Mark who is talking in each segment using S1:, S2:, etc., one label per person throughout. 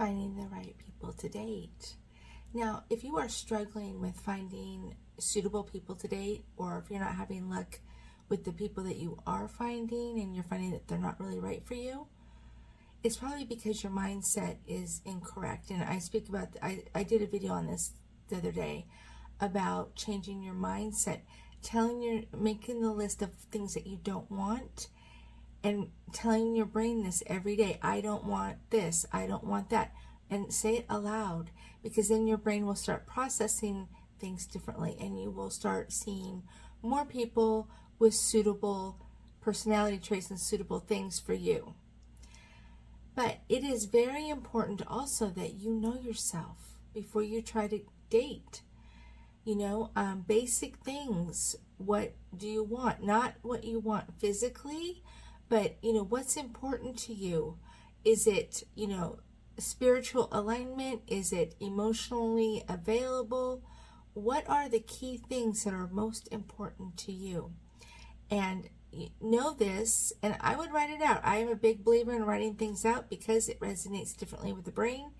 S1: finding the right people to date. Now, if you are struggling with finding suitable people to date, or if you're not having luck with the people that you are finding and you're finding that they're not really right for you, it's probably because your mindset is incorrect. And I speak about, I did a video on this the other day about changing your mindset, making the list of things that you don't want and telling your brain this every day. I don't want this, I don't want that. And say it aloud, because then your brain will start processing things differently and you will start seeing more people with suitable personality traits and suitable things for you. But it is very important also that you know yourself before you try to date. You know, basic things. What do you want? Not what you want physically, but, you know, what's important to you? Is it, you know, spiritual alignment? Is it emotionally available? What are the key things that are most important to you? And know this, and I would write it out. I am a big believer in writing things out because it resonates differently with the brain,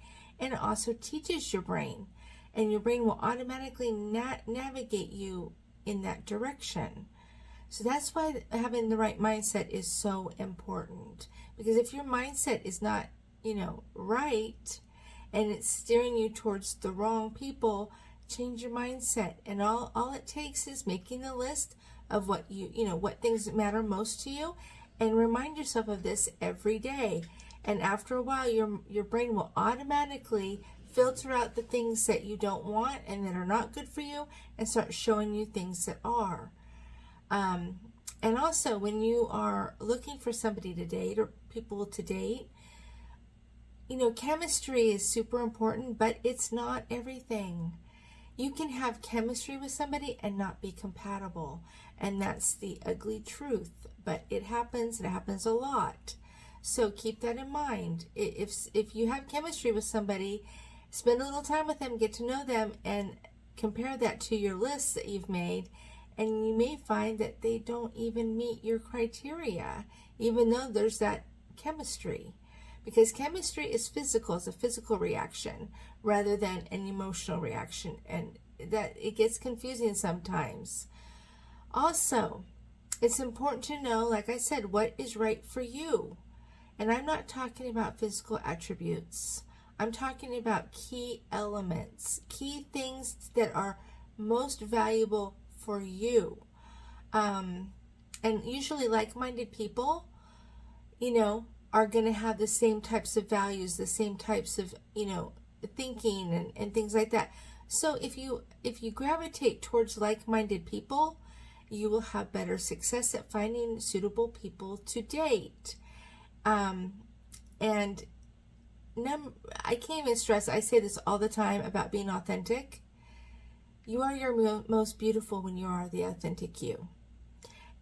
S1: and it also teaches your brain, and your brain will automatically navigate you in that direction. So that's why having the right mindset is so important, because if your mindset is not, you know, right, and it's steering you towards the wrong people, change your mindset. And all it takes is making the list of what you know, what things matter most to you, and remind yourself of this every day. And after a while, your brain will automatically filter out the things that you don't want and that are not good for you, and start showing you things that are. And also, when you are looking for somebody to date or people to date, you know, chemistry is super important, but it's not everything. You can have chemistry with somebody and not be compatible, and that's the ugly truth. But it happens, and it happens a lot. So keep that in mind. If you have chemistry with somebody, spend a little time with them, get to know them, and compare that to your lists that you've made, and you may find that they don't even meet your criteria, even though there's that chemistry. Because chemistry is physical, it's a physical reaction rather than an emotional reaction, and that it gets confusing sometimes. Also, it's important to know, like I said, what is right for you. And I'm not talking about physical attributes. I'm talking about key elements, key things that are most valuable for you. And usually like-minded people, you know, are going to have the same types of values, the same types of, you know, thinking and things like that. So if you gravitate towards like-minded people, you will have better success at finding suitable people to date. And I can't even stress, I say this all the time about being authentic. You are your most beautiful when you are the authentic you.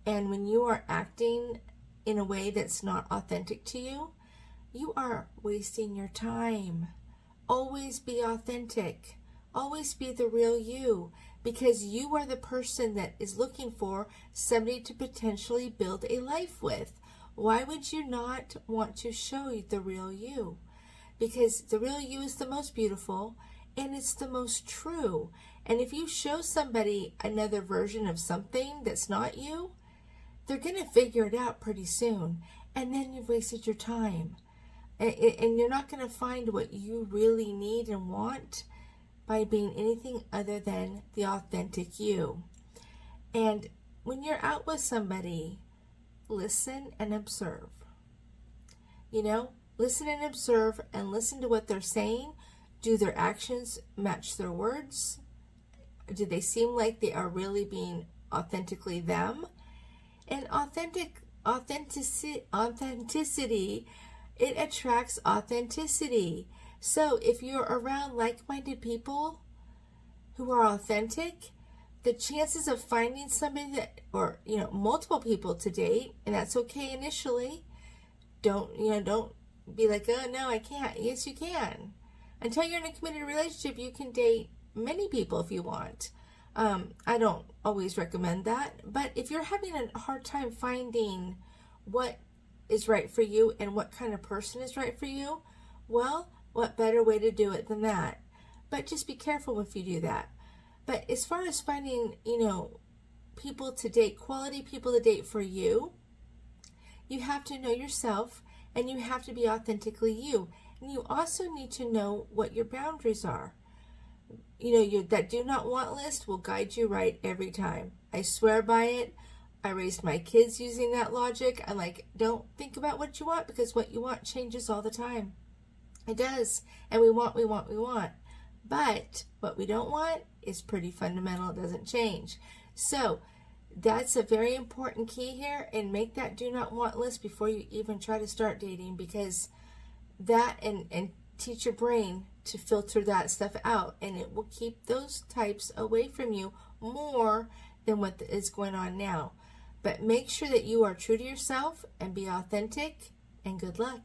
S1: And when you are acting in a way that's not authentic to you, you are wasting your time. Always be authentic. Always be the real you, because you are the person that is looking for somebody to potentially build a life with. Why would you not want to show the real you? Because the real you is the most beautiful, and it's the most true. And if you show somebody another version of something that's not you, they're going to figure it out pretty soon, and then you've wasted your time. And you're not going to find what you really need and want by being anything other than the authentic you. And when you're out with somebody, listen and observe. You know, listen and observe, and listen to what they're saying. Do their actions match their words? Do they seem like they are really being authentically them? And authenticity, it attracts authenticity. So if you're around like-minded people who are authentic, the chances of finding somebody that, or, you know, multiple people to date, and that's okay initially. Don't be like, oh no, I can't. Yes, you can. Until you're in a committed relationship, you can date many people if you want. I don't always recommend that, but if you're having a hard time finding what is right for you and what kind of person is right for you, well, what better way to do it than that? But just be careful if you do that. But as far as finding, people to date, quality people to date for you, you have to know yourself and you have to be authentically you. And you also need to know what your boundaries are. That do not want list will guide you right every time. I swear by it. I raised my kids using that logic. I'm like, don't think about what you want, because what you want changes all the time. It does. And we want. But what we don't want is pretty fundamental. It doesn't change. So that's a very important key here, and make that do not want list before you even try to start dating, because that, and teach your brain to filter that stuff out, and it will keep those types away from you more than what is going on now. But make sure that you are true to yourself and be authentic, and good luck.